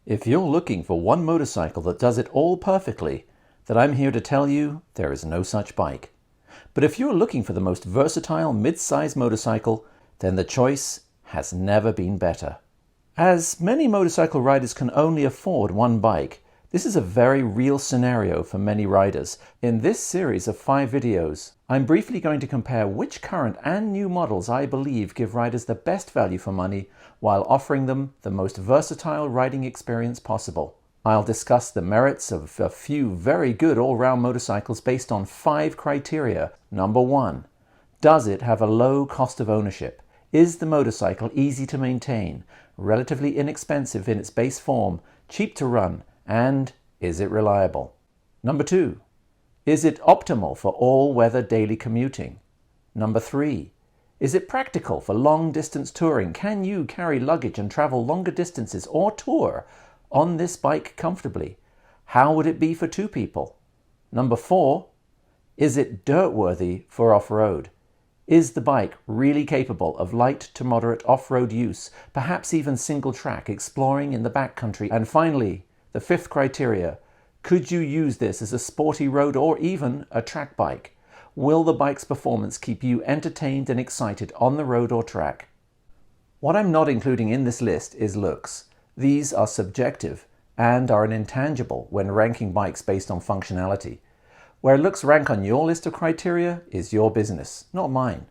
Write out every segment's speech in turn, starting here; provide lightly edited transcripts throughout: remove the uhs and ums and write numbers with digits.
If you're looking for one motorcycle that does it all perfectly, then I'm here to tell you there is no such bike. But if you're looking for the most versatile mid-size motorcycle, then the choice has never been better. As many motorcycle riders can only afford one bike, this is a very real scenario for many riders. In this series of 5 videos, I'm briefly going to compare which current and new models I believe give riders the best value for money while offering them the most versatile riding experience possible. I'll discuss the merits of a few very good all-round motorcycles based on 5 criteria. Number 1, does it have a low cost of ownership? Is the motorcycle easy to maintain, relatively inexpensive in its base form, cheap to run, and is it reliable? Number 2, is it optimal for all-weather daily commuting? Number 3, is it practical for long-distance touring? Can you carry luggage and travel longer distances or tour on this bike comfortably? How would it be for 2 people? Number 4, is it dirt-worthy for off-road? Is the bike really capable of light to moderate off-road use, perhaps even single track exploring in the backcountry? And finally, the 5th criteria, could you use this as a sporty road or even a track bike? Will the bike's performance keep you entertained and excited on the road or track? What I'm not including in this list is looks. These are subjective and are an intangible when ranking bikes based on functionality. Where looks rank on your list of criteria is your business, not mine.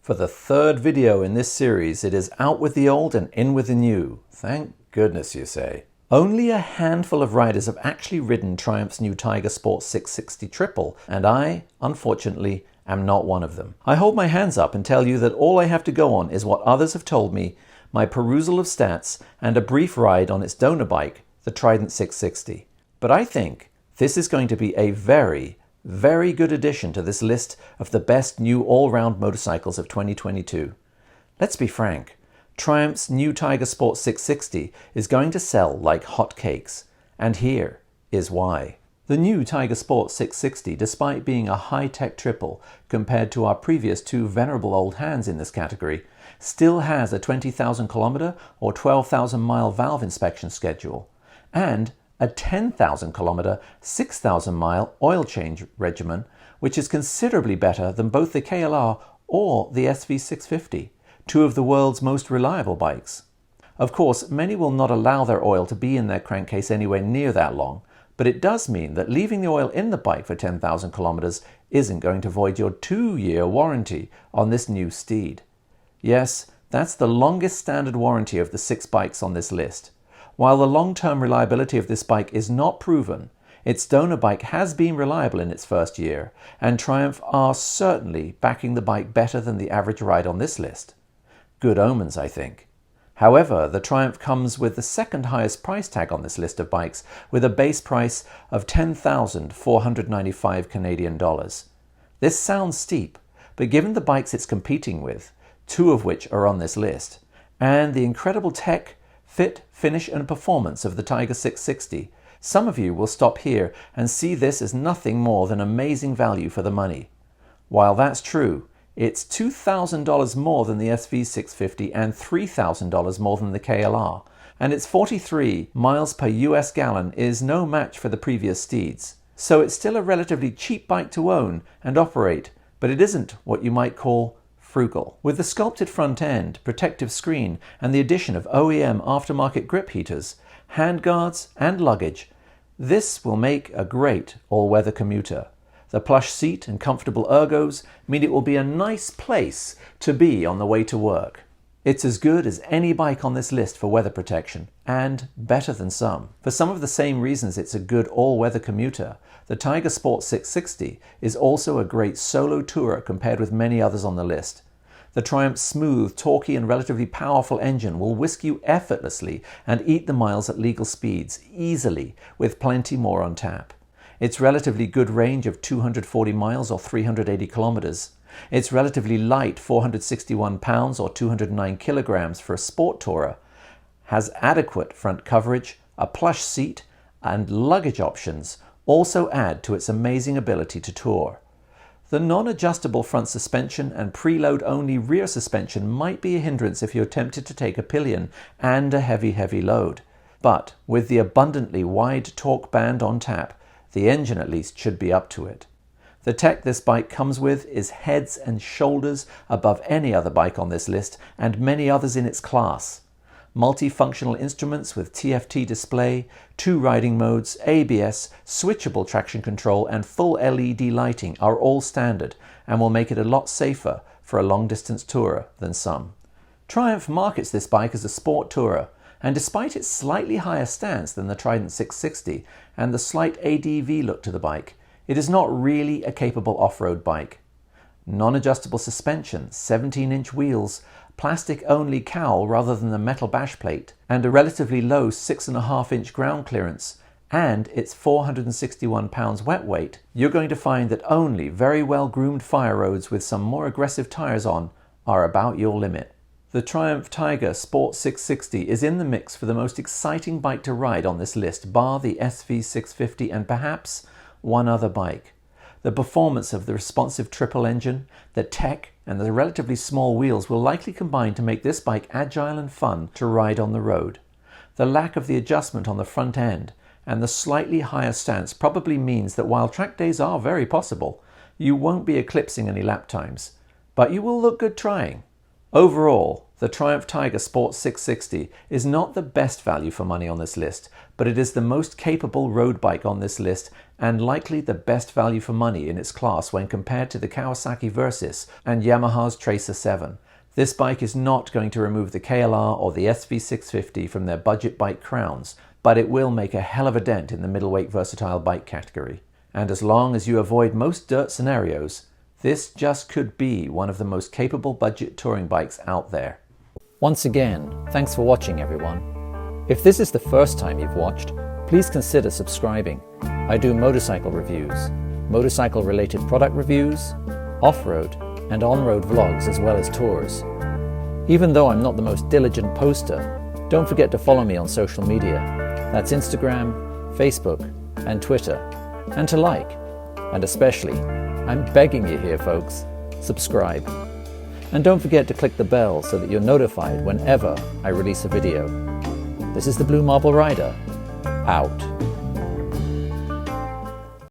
For the 3rd video in this series, it is out with the old and in with the new. Thank goodness, you say. Only a handful of riders have actually ridden Triumph's new Tiger Sport 660 Triple, and I, unfortunately, am not one of them. I hold my hands up and tell you that all I have to go on is what others have told me, my perusal of stats, and a brief ride on its donor bike, the Trident 660. But I think this is going to be a very, very good addition to this list of the best new all-round motorcycles of 2022. Let's be frank, Triumph's new Tiger Sport 660 is going to sell like hotcakes, and here is why. The new Tiger Sport 660, despite being a high-tech triple compared to our previous 2 venerable old hands in this category, still has a 20,000 kilometer or 12,000 mile valve inspection schedule, and a 10,000 kilometer, 6,000 mile oil change regimen, which is considerably better than both the KLR or the SV650, 2 of the world's most reliable bikes. Of course, many will not allow their oil to be in their crankcase anywhere near that long, but it does mean that leaving the oil in the bike for 10,000 kilometers isn't going to void your 2-year warranty on this new steed. Yes, that's the longest standard warranty of the 6 bikes on this list. While the long-term reliability of this bike is not proven, its donor bike has been reliable in its first year, and Triumph are certainly backing the bike better than the average ride on this list. Good omens, I think. However, the Triumph comes with the 2nd highest price tag on this list of bikes, with a base price of $10,495 Canadian dollars. This sounds steep, but given the bikes it's competing with, 2 of which are on this list, and the incredible tech, fit, finish and performance of the Tiger 660, some of you will stop here and see this as nothing more than amazing value for the money. While that's true, it's $2,000 more than the SV650 and $3,000 more than the KLR, and its 43 miles per US gallon is no match for the previous steeds. So it's still a relatively cheap bike to own and operate, but it isn't what you might call frugal. With the sculpted front end, protective screen, and the addition of OEM aftermarket grip heaters, handguards, and luggage, this will make a great all-weather commuter. The plush seat and comfortable ergos mean it will be a nice place to be on the way to work. It's as good as any bike on this list for weather protection, and better than some. For some of the same reasons it's a good all-weather commuter, the Tiger Sport 660 is also a great solo tourer compared with many others on the list. The Triumph's smooth, torquey and relatively powerful engine will whisk you effortlessly and eat the miles at legal speeds easily, with plenty more on tap. Its relatively good range of 240 miles or 380 kilometers, its relatively light 461 pounds or 209 kilograms for a sport tourer, has adequate front coverage, a plush seat, and luggage options also add to its amazing ability to tour. The non-adjustable front suspension and preload only rear suspension might be a hindrance if you're tempted to take a pillion and a heavy load. But with the abundantly wide torque band on tap, the engine at least should be up to it. The tech this bike comes with is heads and shoulders above any other bike on this list and many others in its class. Multifunctional instruments with TFT display, 2 riding modes, ABS, switchable traction control and full LED lighting are all standard and will make it a lot safer for a long-distance tourer than some. Triumph markets this bike as a sport tourer, and despite its slightly higher stance than the Trident 660 and the slight ADV look to the bike, it is not really a capable off-road bike. Non-adjustable suspension, 17-inch wheels, plastic-only cowl rather than the metal bash plate, and a relatively low 6.5-inch ground clearance, and its 461 pounds wet weight, you're going to find that only very well-groomed fire roads with some more aggressive tyres on are about your limit. The Triumph Tiger Sport 660 is in the mix for the most exciting bike to ride on this list, bar the SV650 and perhaps one other bike. The performance of the responsive triple engine, the tech, and the relatively small wheels will likely combine to make this bike agile and fun to ride on the road. The lack of the adjustment on the front end and the slightly higher stance probably means that while track days are very possible, you won't be eclipsing any lap times, but you will look good trying. Overall, the Triumph Tiger Sport 660 is not the best value for money on this list, but it is the most capable road bike on this list and likely the best value for money in its class when compared to the Kawasaki Versys and Yamaha's Tracer 7. This bike is not going to remove the KLR or the SV650 from their budget bike crowns, but it will make a hell of a dent in the middleweight versatile bike category. And as long as you avoid most dirt scenarios, this just could be one of the most capable budget touring bikes out there. Once again, thanks for watching everyone. If this is the first time you've watched, please consider subscribing. I do motorcycle reviews, motorcycle related product reviews, off-road and on-road vlogs as well as tours. Even though I'm not the most diligent poster, don't forget to follow me on social media. That's Instagram, Facebook and Twitter. And to like, and especially, I'm begging you here folks, subscribe. And don't forget to click the bell so that you're notified whenever I release a video. This is the Blue Marble Rider, out.